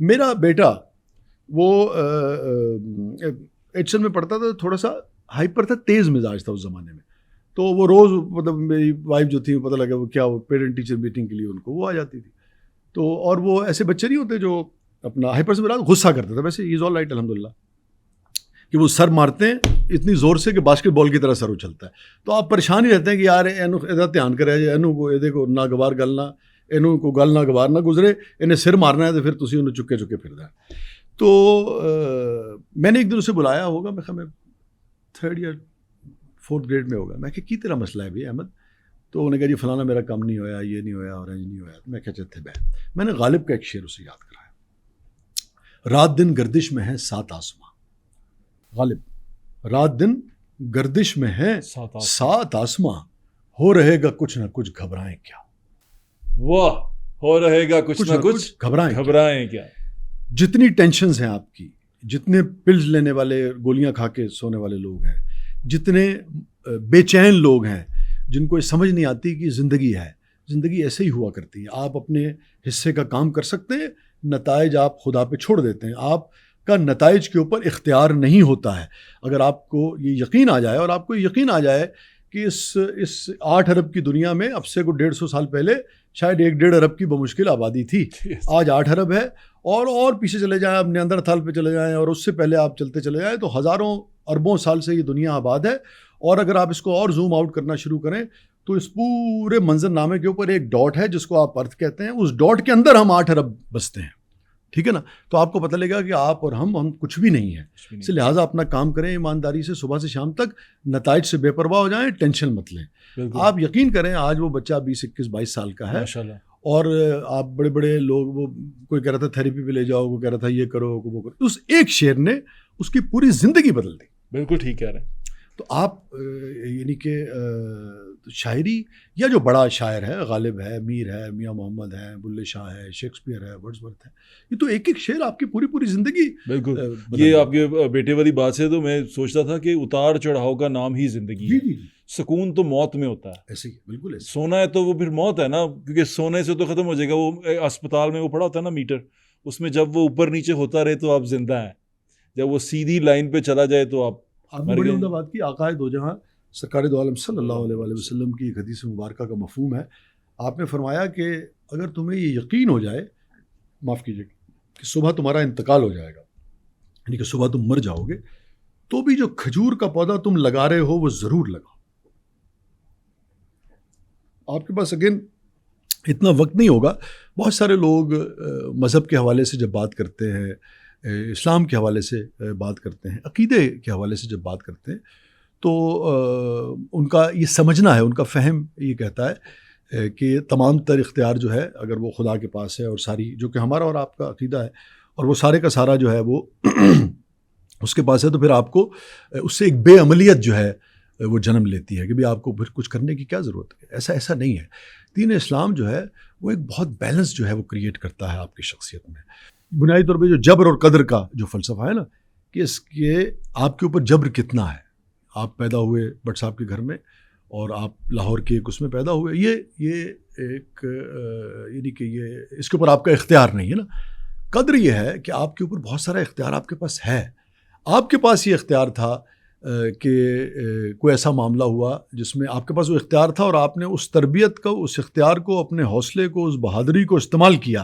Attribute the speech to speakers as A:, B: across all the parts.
A: میرا بیٹا وہ ایچ میں پڑھتا تھا, تھوڑا سا ہائپر تھا, تیز مزاج تھا اس زمانے میں. تو وہ روز مطلب میری وائف جو تھی پتہ لگا وہ کیا وہ پیرنٹ ٹیچر میٹنگ کے لیے ان کو وہ آ جاتی تھی. تو اور وہ ایسے بچے نہیں ہوتے جو اپنا ہائپر سے مراد غصہ کرتا تھا, ویسے از آل رائٹ الحمدللہ, کہ وہ سر مارتے ہیں اتنی زور سے کہ باسکٹ بال کی طرح سر اچھلتا ہے. تو آپ پریشان ہی رہتے ہیں کہ یار اینو ادا دھیان کرے جائے, اینو کو یہ کو ناگوار گل نہ, اینو کو گل ناگوار نہ گزرے, انہیں سر مارنا ہے تو پھر تسی انہوں چکے چکے پھر دیں. تو میں نے ایک دن اسے بلایا ہوگا, میں 3rd یا 4th گریڈ میں ہوگا. میں کہ کی تیرا مسئلہ ہے بھائی احمد؟ تو انہوں نے کہا جی فلانا میرا کام نہیں ہویا, یہ نہیں ہویا, اورنج نہیں ہویا. میں کہتے تھے میں نے غالب کا ایک شعر اسے یاد کرایا, رات دن گردش میں ہے 7 آسماں. غالب, رات دن گردش میں ہے 7 آسماں, ہو رہے گا کچھ نہ کچھ گھبرائیں کیا.
B: واہ, ہو رہے گا کچھ نہ کچھ گھبرائیں کیا.
A: جتنی ٹینشنز ہیں آپ کی, جتنے پلز لینے والے, گولیاں کھا کے سونے والے لوگ ہیں, جتنے بے چین لوگ ہیں جن کو یہ سمجھ نہیں آتی کہ زندگی ہے, زندگی ایسے ہی ہوا کرتی ہے. آپ اپنے حصے کا کام کر سکتے ہیں, نتائج آپ خدا پہ چھوڑ دیتے ہیں. آپ کا نتائج کے اوپر اختیار نہیں ہوتا ہے. اگر آپ کو یہ یقین آ جائے, اور آپ کو یہ یقین آ جائے کہ اس 8 ارب کی دنیا میں اب سے کو 150 سال پہلے شاید 1-1.5 ارب کی بمشکل آبادی تھی, آج 8 ارب ہے. اور پیچھے چلے جائیں آپ, نیاندرتھال پہ چلے جائیں, اور اس سے پہلے آپ چلتے چلے جائیں, تو ہزاروں اربوں سال سے یہ دنیا آباد ہے. اور اگر آپ اس کو اور زوم آؤٹ کرنا شروع کریں تو اس پورے منظر نامے کے اوپر ایک ڈاٹ ہے جس کو آپ ارتھ کہتے ہیں, اس ڈاٹ کے اندر ہم 8 ارب بستے ہیں. ٹھیک ہے نا. تو آپ کو پتہ لگے گا کہ آپ اور ہم کچھ بھی نہیں ہیں. اس لہٰذا اپنا کام کریں ایمانداری سے, صبح سے شام تک, نتائج سے بے پرواہ ہو جائیں, ٹینشن مت لیں. آپ یقین کریں, آج وہ بچہ 20, 21, 22 سال کا ہے, اور آپ بڑے بڑے لوگ, وہ کوئی کہہ رہا تھا تھیراپی پہ لے جاؤ, کوئی کہہ رہا تھا یہ کرو, وہ کرو. اس ایک شعر نے اس کی پوری زندگی بدل دی.
B: بالکل ٹھیک کہہ رہے ہیں.
A: تو آپ یعنی کہ شاعری, یا جو بڑا شاعر ہے, غالب ہے, میر ہے, میاں محمد ہے, بلے شاہ ہے, شیکسپیئر ہے, ورڈزورتھ ہے, یہ تو ایک ایک شعر آپ کی پوری زندگی.
B: بالکل. یہ آپ کے بیٹے والی بات سے تو میں سوچتا تھا کہ اتار چڑھاؤ کا نام ہی زندگی ہے. سکون تو موت میں ہوتا ہے.
A: ایسے ہی بالکل ایسے.
B: سونا ہے تو وہ پھر موت ہے نا, کیونکہ سونے سے تو ختم ہو جائے گا. وہ اسپتال میں وہ پڑا ہوتا ہے نا میٹر, اس میں جب وہ اوپر نیچے ہوتا رہے تو آپ زندہ ہیں, جب وہ سیدھی لائن پہ چلا جائے تو آپ
A: نے بڑی عمدہ بات کی. آقا دو جہاں سرکار دو عالم صلی اللہ علیہ وآلہ وسلم کی ایک حدیث مبارکہ کا مفہوم ہے. آپ نے فرمایا کہ اگر تمہیں یہ یقین ہو جائے, معاف کیجیے, کہ صبح تمہارا انتقال ہو جائے گا, یعنی کہ صبح تم مر جاؤ گے, تو بھی جو کھجور کا پودا تم لگا رہے ہو وہ ضرور لگاؤ. آپ کے پاس اگین اتنا وقت نہیں ہوگا. بہت سارے لوگ مذہب کے حوالے سے جب بات کرتے ہیں, اسلام کے حوالے سے بات کرتے ہیں, عقیدے کے حوالے سے جب بات کرتے ہیں, تو ان کا یہ سمجھنا ہے, ان کا فہم یہ کہتا ہے کہ تمام تر اختیار جو ہے اگر وہ خدا کے پاس ہے, اور ساری جو کہ ہمارا اور آپ کا عقیدہ ہے, اور وہ سارے کا سارا جو ہے وہ اس کے پاس ہے, تو پھر آپ کو اس سے ایک بے عملیت جو ہے وہ جنم لیتی ہے کہ بھی آپ کو پھر کچھ کرنے کی کیا ضرورت ہے. ایسا نہیں ہے. دین اسلام جو ہے وہ ایک بہت بیلنس جو ہے وہ کریٹ کرتا ہے آپ کی شخصیت میں. بنیادی طور پہ جو جبر اور قدر کا جو فلسفہ ہے نا, کہ اس کے آپ کے اوپر جبر کتنا ہے. آپ پیدا ہوئے بٹ صاحب کے گھر میں, اور آپ لاہور کے ایک اس میں پیدا ہوئے, یہ ایک یعنی کہ یہ اس کے اوپر آپ کا اختیار نہیں ہے نا. قدر یہ ہے کہ آپ کے اوپر بہت سارا اختیار آپ کے پاس ہے. آپ کے پاس یہ اختیار تھا کہ کوئی ایسا معاملہ ہوا جس میں آپ کے پاس وہ اختیار تھا, اور آپ نے اس تربیت کو, اس اختیار کو, اپنے حوصلے کو, اس بہادری کو استعمال کیا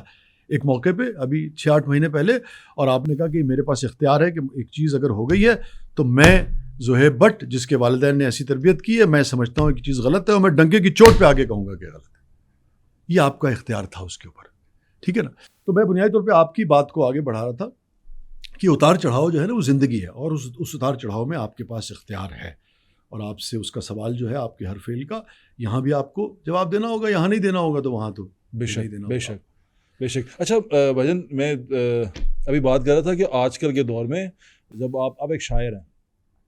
A: ایک موقع پہ ابھی 6-8 مہینے پہلے, اور آپ نے کہا کہ میرے پاس اختیار ہے کہ ایک چیز اگر ہو گئی ہے تو میں زہیب بٹ, جس کے والدین نے ایسی تربیت کی ہے, میں سمجھتا ہوں کہ چیز غلط ہے, اور میں ڈنکے کی چوٹ پہ آگے کہوں گا کہ غلط ہے. یہ آپ کا اختیار تھا اس کے اوپر. ٹھیک ہے نا. تو میں بنیادی طور پہ آپ کی بات کو آگے بڑھا رہا تھا کہ اتار چڑھاؤ جو ہے نا وہ زندگی ہے, اور اس اتار چڑھاؤ میں آپ کے پاس اختیار ہے, اور آپ سے اس کا سوال جو ہے آپ کے ہر فعل کا, یہاں بھی آپ کو جواب دینا ہوگا, یہاں نہیں دینا ہوگا تو وہاں تو
B: بے شک. اچھا بھجن, میں ابھی بات کر رہا تھا کہ آج کل کے دور میں جب آپ ایک شاعر ہیں,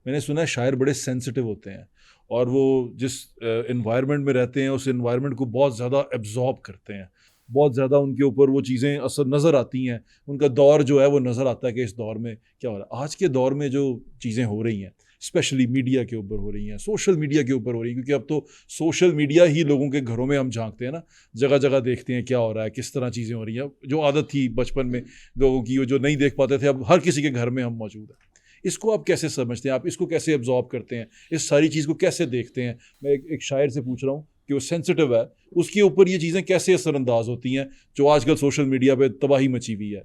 B: میں نے سنا ہے شاعر بڑے سینسٹیو ہوتے ہیں, اور وہ جس انوائرمنٹ میں رہتے ہیں اس انوائرمنٹ کو بہت زیادہ ایبزارب کرتے ہیں, بہت زیادہ ان کے اوپر وہ چیزیں اثر نظر آتی ہیں, ان کا دور جو ہے وہ نظر آتا ہے کہ اس دور میں کیا ہو رہا ہے. آج کے دور میں جو چیزیں ہو رہی ہیں, اسپیشلی میڈیا کے اوپر ہو رہی ہیں, سوشل میڈیا کے اوپر ہو رہی ہیں, کیونکہ اب تو سوشل میڈیا ہی لوگوں کے گھروں میں ہم جھانکتے ہیں نا, جگہ جگہ دیکھتے ہیں کیا ہو رہا ہے, کس طرح چیزیں ہو رہی ہیں. جو عادت تھی بچپن میں لوگوں کی, جو نہیں دیکھ پاتے تھے, اب ہر کسی کے گھر میں ہم موجود ہیں. اس کو آپ کیسے سمجھتے ہیں, آپ اس کو کیسے ابزارب کرتے ہیں, اس ساری چیز کو کیسے دیکھتے ہیں؟ میں ایک شاعر سے پوچھ رہا ہوں کہ وہ سینسٹیو ہے, اس کے اوپر یہ چیزیں کیسے اثر انداز ہوتی ہیں جو آج کل سوشل میڈیا پہ تباہی مچی ہوئی ہے؟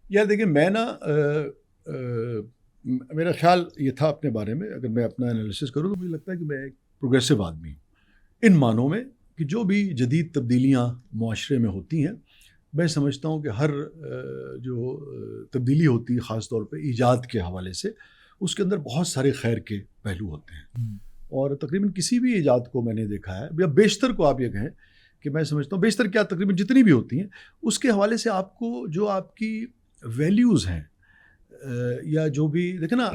A: یار دیکھیں, میں نا میرا خیال یہ تھا اپنے بارے میں, اگر میں اپنا انالیسس کروں تو مجھے لگتا ہے کہ میں ایک پروگریسو آدمی ہوں, ان معنوں میں کہ جو بھی جدید تبدیلیاں معاشرے میں ہوتی ہیں, میں سمجھتا ہوں کہ ہر جو تبدیلی ہوتی ہے خاص طور پہ ایجاد کے حوالے سے, اس کے اندر بہت سارے خیر کے پہلو ہوتے ہیں. اور تقریباً کسی بھی ایجاد کو میں نے دیکھا ہے, یا بیشتر کو آپ یہ کہیں کہ میں سمجھتا ہوں بیشتر کیا تقریباً جتنی بھی ہوتی ہیں, اس کے حوالے سے آپ کو جو آپ کی ویلیوز ہیں, یا جو بھی دیکھیں نا,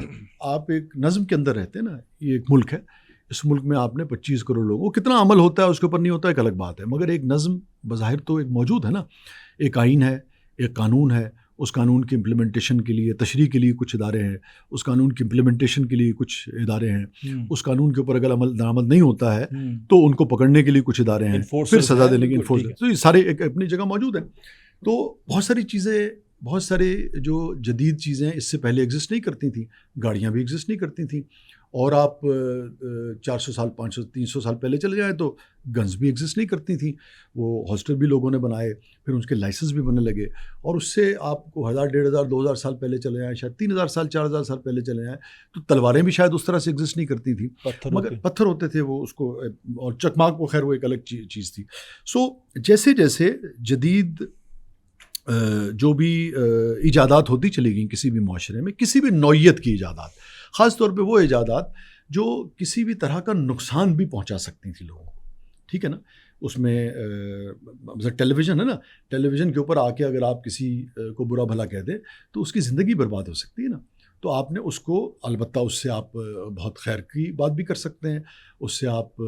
A: آپ ایک نظم کے اندر رہتے ہیں نا, یہ ایک ملک ہے, اس ملک میں آپ نے 25 کروڑ لوگوں, وہ کتنا عمل ہوتا ہے اس کے اوپر نہیں ہوتا, ایک الگ بات ہے, مگر ایک نظم بظاہر تو ایک موجود ہے نا, ایک آئین ہے, ایک قانون ہے, اس قانون کی امپلیمنٹیشن کے لیے, تشریح کے لیے کچھ ادارے ہیں, اس قانون کی امپلیمنٹیشن کے لیے کچھ ادارے ہیں, اس قانون کے اوپر اگر عمل درآمد نہیں ہوتا ہے تو ان کو پکڑنے کے لیے کچھ ادارے ہیں, پھر سزا دینے کے انفورسر, تو یہ سارے ایک اپنی جگہ موجود ہیں. تو بہت ساری چیزیں, بہت سارے جو جدید چیزیں اس سے پہلے ایگزسٹ نہیں کرتی تھیں, گاڑیاں بھی ایگزسٹ نہیں کرتی تھیں, اور آپ 400 سال 500 300 سال پہلے چلے جائیں تو گنز بھی ایگزسٹ نہیں کرتی تھیں, وہ ہاسٹل بھی لوگوں نے بنائے, پھر اس کے لائسنس بھی بننے لگے, اور اس سے آپ کو 1000 1500 2000 سال پہلے چلے جائیں, شاید 3000 سال 4000 سال پہلے چلے جائیں, تو تلواریں بھی شاید اس طرح سے ایگزسٹ نہیں کرتی تھیں, مگر پتھر ہوتے تھے وہ, اس کو, اور چکماک وہ خیر وہ ایک الگ چیز تھی. سو جیسے جیسے جدید جو بھی ایجادات ہوتی چلی گئیں کسی بھی معاشرے میں, کسی بھی نوعیت کی ایجادات, خاص طور پہ وہ ایجادات جو کسی بھی طرح کا نقصان بھی پہنچا سکتی تھیں لوگوں کو, ٹھیک ہے نا, اس میں مثلا ٹیلی ویژن ہے نا, ٹیلی ویژن کے اوپر آ کے اگر آپ کسی کو برا بھلا کہہ دیں تو اس کی زندگی برباد ہو سکتی ہے نا. تو آپ نے اس کو, البتہ اس سے آپ بہت خیر کی بات بھی کر سکتے ہیں, اس سے آپ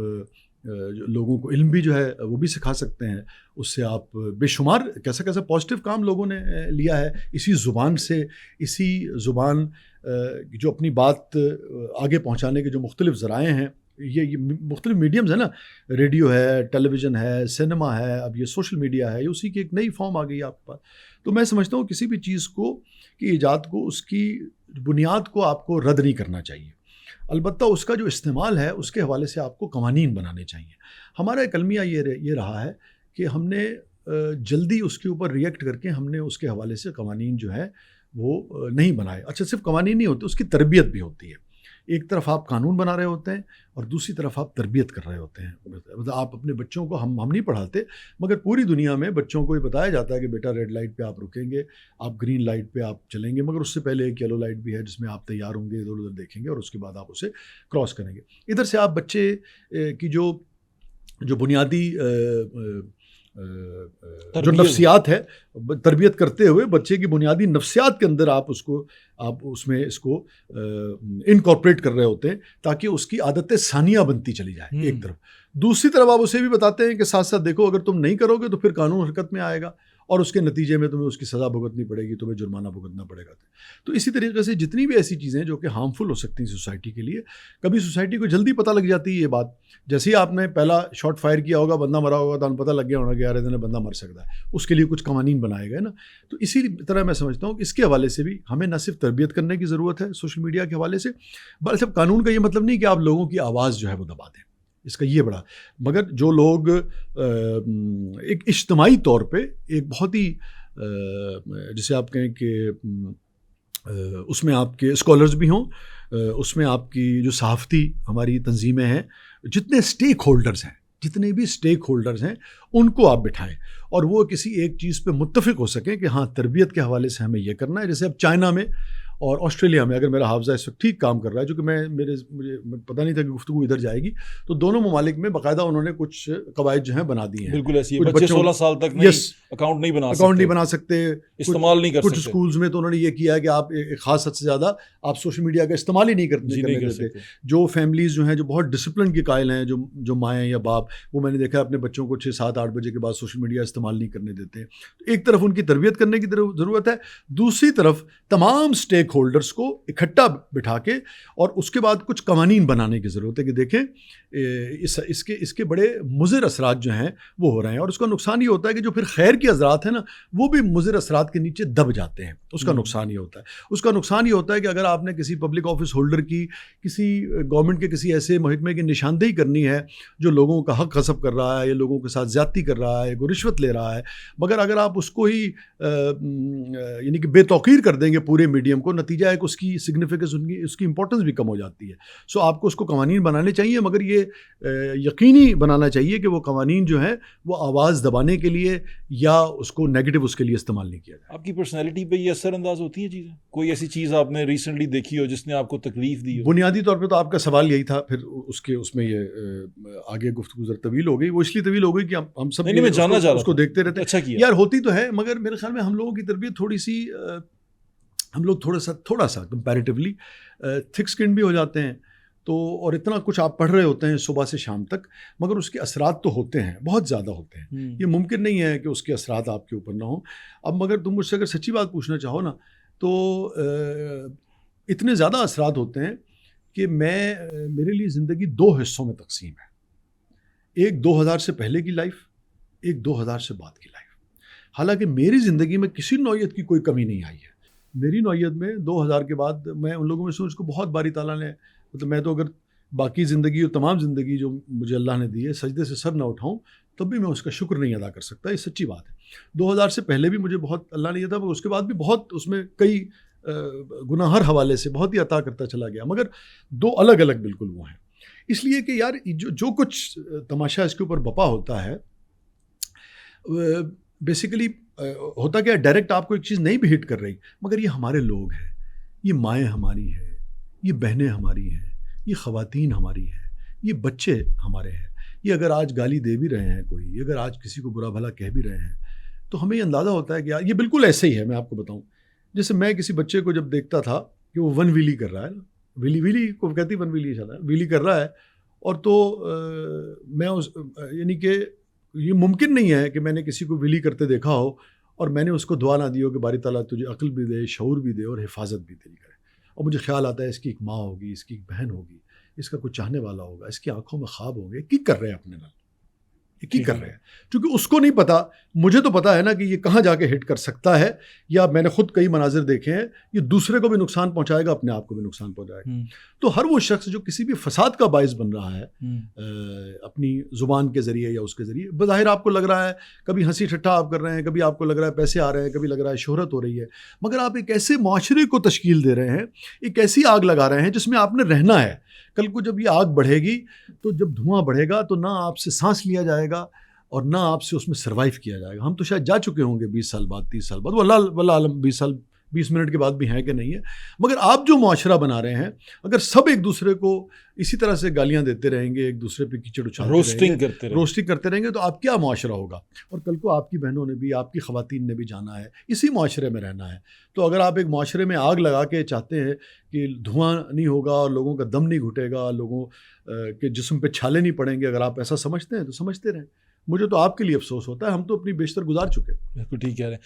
A: لوگوں کو علم بھی جو ہے وہ بھی سکھا سکتے ہیں, اس سے آپ بے شمار کیسا کیسا پازیٹیو کام لوگوں نے لیا ہے اسی زبان سے. اسی زبان جو اپنی بات آگے پہنچانے کے جو مختلف ذرائع ہیں, یہ مختلف میڈیمز ہیں نا, ریڈیو ہے, ٹیلی ویژن ہے, سینما ہے, اب یہ سوشل میڈیا ہے, اسی کی ایک نئی فارم آ گئی ہے آپ کے پاس. تو میں سمجھتا ہوں کسی بھی چیز کو, کی ایجاد کو, اس کی بنیاد کو آپ کو رد نہیں کرنا چاہیے, البتہ اس کا جو استعمال ہے اس کے حوالے سے آپ کو قوانین بنانے چاہیے. ہمارا ایک المیہ یہ رہا ہے کہ ہم نے جلدی اس کے اوپر ریئیکٹ کر کے ہم نے اس کے حوالے سے قوانین جو ہے وہ نہیں بنائے. اچھا, صرف قوانین نہیں ہوتے, اس کی تربیت بھی ہوتی ہے. ایک طرف آپ قانون بنا رہے ہوتے ہیں اور دوسری طرف آپ تربیت کر رہے ہوتے ہیں. مطلب آپ اپنے بچوں کو, ہم نہیں پڑھاتے, مگر پوری دنیا میں بچوں کو یہ بتایا جاتا ہے کہ بیٹا ریڈ لائٹ پہ آپ رکیں گے, آپ گرین لائٹ پہ آپ چلیں گے, مگر اس سے پہلے ایک یلو لائٹ بھی ہے جس میں آپ تیار ہوں گے, ادھر ادھر دیکھیں گے, اور اس کے بعد آپ اسے کراس کریں گے. ادھر سے آپ بچے کی جو بنیادی جو نفسیات ہے, تربیت کرتے ہوئے بچے کی بنیادی نفسیات کے اندر آپ اس میں اس کو انکارپوریٹ کر رہے ہوتے ہیں تاکہ اس کی عادتیں ثانیہ بنتی چلی جائیں ایک طرف. دوسری طرف آپ اسے بھی بتاتے ہیں کہ ساتھ ساتھ دیکھو, اگر تم نہیں کرو گے تو پھر قانون حرکت میں آئے گا, اور اس کے نتیجے میں تمہیں اس کی سزا بھگتنی پڑے گی, تمہیں جرمانہ بھگتنا پڑے گا. تو اسی طریقے سے جتنی بھی ایسی چیزیں جو کہ ہارمفل ہو سکتی ہیں سوسائٹی کے لیے, کبھی سوسائٹی کو جلدی پتہ لگ جاتی ہے یہ بات. جیسے ہی آپ نے پہلا شاٹ فائر کیا ہوگا, بندہ مرا ہوگا, تو پتہ لگ گیا ہونا کہ یار اتنے بندہ مر سکتا ہے, اس کے لیے کچھ قوانین بنائے گئے نا. تو اسی طرح میں سمجھتا ہوں کہ اس کے حوالے سے بھی ہمیں نہ صرف تربیت کرنے کی ضرورت ہے سوشل میڈیا کے حوالے سے, بلکہ قانون کا یہ مطلب نہیں کہ آپ لوگوں کی آواز جو ہے وہ دبا دیں, اس کا یہ بڑا, مگر جو لوگ ایک اجتماعی طور پہ ایک بہت ہی جسے آپ کہیں کہ اس میں آپ کے اسکالرز بھی ہوں, اس میں آپ کی جو صحافتی ہماری تنظیمیں ہیں, جتنے اسٹیک ہولڈرز ہیں, جتنے بھی اسٹیک ہولڈرز ہیں, ان کو آپ بٹھائیں اور وہ کسی ایک چیز پہ متفق ہو سکیں کہ ہاں تربیت کے حوالے سے ہمیں یہ کرنا ہے. جیسے اب چائنا میں اور آسٹریلیا میں, اگر میرا حافظہ اس وقت ٹھیک کام کر رہا ہے, جو کہ مجھے پتہ نہیں تھا کہ گفتگو ادھر جائے گی, تو دونوں ممالک میں باقاعدہ انہوں نے کچھ قواعد جو ہیں بنا دی ہیں.
B: بالکل ایسی, بچے 16 سال تک اکاؤنٹ نہیں بنا سکتے, استعمال نہیں کر سکتے.
A: کچھ اسکولز میں تو انہوں نے یہ کیا ہے کہ آپ ایک خاص حد سے زیادہ آپ سوشل میڈیا کا استعمال ہی نہیں کرنے دیتے. جو فیملیز جو ہیں جو بہت ڈسپلن کے قائل ہیں, جو مائیں یا باپ, وہ میں نے دیکھا اپنے بچوں کو 6 7 8 بجے کے بعد سوشل میڈیا استعمال نہیں کرنے دیتے. ایک طرف ان کی تربیت کرنے کی ضرورت ہے, دوسری طرف تمام سٹیک ہولڈرز کو اکٹھا بٹھا کے اور اس کے بعد کچھ قوانین بنانے کی ضرورت ہے کہ دیکھیں اس کے بڑے مضر اثرات جو ہیں وہ ہو رہے ہیں, اور اس کا نقصان یہ ہوتا ہے کہ جو پھر خیر کے اثرات ہیں نا وہ بھی مضر اثرات کے نیچے دب جاتے ہیں. اس کا نقصان یہ ہوتا ہے, اس کا نقصان یہ ہوتا ہے کہ اگر آپ نے کسی پبلک آفس ہولڈر کی, کسی گورنمنٹ کے کسی ایسے محکمے کی نشاندہی کرنی ہے جو لوگوں کا حق غصب کر رہا ہے یا لوگوں کے ساتھ زیادتی کر رہا ہے, کوئی رشوت لے رہا ہے, مگر اگر آپ اس کو ہی یعنی کہ بے توقیر کر دیں گے پورے میڈیم کو, نتیجہ ہے کہ اس کی سگنیفیکنس, اس کی امپورٹنس بھی کم ہو جاتی ہے. سو آپ کو اس کو قوانین بنانے چاہیے, مگر یہ یقینی بنانا چاہیے کہ وہ قوانین جو ہیں وہ آواز دبانے کے لیے یا اس کو نیگیٹو اس کے لیے استعمال نہیں کیا جائے.
B: آپ کی پرسنالٹی پہ یہ اثر انداز ہوتی ہے چیزیں؟ کوئی ایسی چیز آپ نے ریسنٹلی دیکھی ہو جس نے آپ کو تکلیف دی ہو؟
A: بنیادی طور پہ تو آپ کا سوال یہی تھا, پھر اس میں یہ آگے گفتگو ذرا طویل ہو گئی. وہ اس لیے طویل ہو گئی کہ ہم سب اس کو دیکھتے رہتے.
B: اچھا کیا
A: یار, ہوتی تو ہے, مگر میرے خیال میں ہم لوگوں کی تربیت تھوڑی سی, ہم لوگ تھوڑا سا کمپیریٹیولی تھک اسکن بھی ہو جاتے ہیں, تو اور اتنا کچھ آپ پڑھ رہے ہوتے ہیں صبح سے شام تک, مگر اس کے اثرات تو ہوتے ہیں, بہت زیادہ ہوتے ہیں. یہ ممکن نہیں ہے کہ اس کے اثرات آپ کے اوپر نہ ہوں. اب مگر تم مجھ سے اگر سچی بات پوچھنا چاہو نا, تو اتنے زیادہ اثرات ہوتے ہیں کہ میرے لیے زندگی 2 حصوں میں تقسیم ہے. ایک 2000 سے پہلے کی لائف, ایک 2000 سے بعد کی لائف. حالانکہ میری زندگی میں کسی نوعیت کی کوئی کمی نہیں آئی ہے. میری نوعیت میں 2000 کے بعد میں ان لوگوں میں سے, اس کو بہت باری تعالیٰ نے, مطلب میں تو اگر باقی زندگی اور تمام زندگی جو مجھے اللہ نے دی ہے سجدے سے سر نہ اٹھاؤں تب بھی میں اس کا شکر نہیں ادا کر سکتا. یہ سچی بات ہے. 2000 سے پہلے بھی مجھے بہت اللہ نے دیا تھا, مگر اس کے بعد بھی بہت اس میں کئی گناہ ہر حوالے سے بہت ہی عطا کرتا چلا گیا, مگر 2 الگ الگ بالکل وہ ہیں. اس لیے کہ یار جو کچھ تماشا اس کے اوپر بپا ہوتا ہے, بیسیکلی ہوتا کیا, ڈائریکٹ آپ کو ایک چیز نہیں بھی ہٹ کر رہی, مگر یہ ہمارے لوگ ہیں, یہ مائیں ہماری ہیں, یہ بہنیں ہماری ہیں, یہ خواتین ہماری ہیں, یہ بچے ہمارے ہیں. یہ اگر آج گالی دے بھی رہے ہیں کوئی, اگر آج کسی کو برا بھلا کہہ بھی رہے ہیں, تو ہمیں یہ اندازہ ہوتا ہے کہ یار یہ بالکل ایسے ہی ہے. میں آپ کو بتاؤں, جیسے میں کسی بچے کو جب دیکھتا تھا کہ وہ ون ویلی کر رہا ہے, ویلی کو کہتی ون ویلی چلا ہے, ویلی کر رہا ہے, اور تو میں یعنی کہ یہ ممکن نہیں ہے کہ میں نے کسی کو ویلی کرتے دیکھا ہو اور میں نے اس کو دعا نہ دی ہو کہ باری تعالیٰ تجھے عقل بھی دے, شعور بھی دے اور حفاظت بھی تیری کرے. اور مجھے خیال آتا ہے اس کی ایک ماں ہوگی, اس کی ایک بہن ہوگی, اس کا کوئی چاہنے والا ہوگا, اس کی آنکھوں میں خواب ہوں گے, کی کر رہے ہیں اپنے نال, یہ کی کر رہے ہیں, کیونکہ اس کو نہیں پتا, مجھے تو پتا ہے نا کہ یہ کہاں جا کے ہٹ کر سکتا ہے, یا میں نے خود کئی مناظر دیکھے ہیں, یہ دوسرے کو بھی نقصان پہنچائے گا, اپنے آپ کو بھی نقصان پہنچائے گا. تو ہر وہ شخص جو کسی بھی فساد کا باعث بن رہا ہے اپنی زبان کے ذریعے یا اس کے ذریعے, بظاہر آپ کو لگ رہا ہے کبھی ہنسی ٹھٹھا آپ کر رہے ہیں, کبھی آپ کو لگ رہا ہے پیسے آ رہے ہیں, کبھی لگ رہا ہے شہرت ہو رہی ہے, مگر آپ ایک ایسے معاشرے کو تشکیل دے رہے ہیں, ایک ایسی آگ لگا رہے ہیں جس میں آپ نے رہنا ہے. کل کو جب یہ آگ بڑھے گی, تو جب دھواں بڑھے گا تو نہ آپ سے سانس لیا جائے گا اور نہ آپ سے اس میں سروائیو کیا جائے گا. ہم تو شاید جا چکے ہوں گے 20 سال بعد, 30 سال بعد, واللہ عالم 20 منٹ کے بعد بھی ہیں کہ نہیں ہے, مگر آپ جو معاشرہ بنا رہے ہیں, اگر سب ایک دوسرے کو اسی طرح سے گالیاں دیتے رہیں گے, ایک دوسرے پہ کیچڑ اچھالتے روسٹنگ کرتے رہیں گے, تو آپ کیا معاشرہ ہوگا. اور کل کو آپ کی بہنوں نے بھی, آپ کی خواتین نے بھی جانا ہے, اسی معاشرے میں رہنا ہے. تو اگر آپ ایک معاشرے میں آگ لگا کے چاہتے ہیں کہ دھواں نہیں ہوگا اور لوگوں کا دم نہیں گھٹے گا, لوگوں کے جسم پہ چھالے نہیں پڑیں گے, اگر آپ ایسا سمجھتے ہیں تو سمجھتے رہیں. مجھے تو آپ کے لیے افسوس ہوتا ہے, ہم تو اپنی بیشتر گزار چکے.
B: بالکل ٹھیک کہہ رہے ہیں.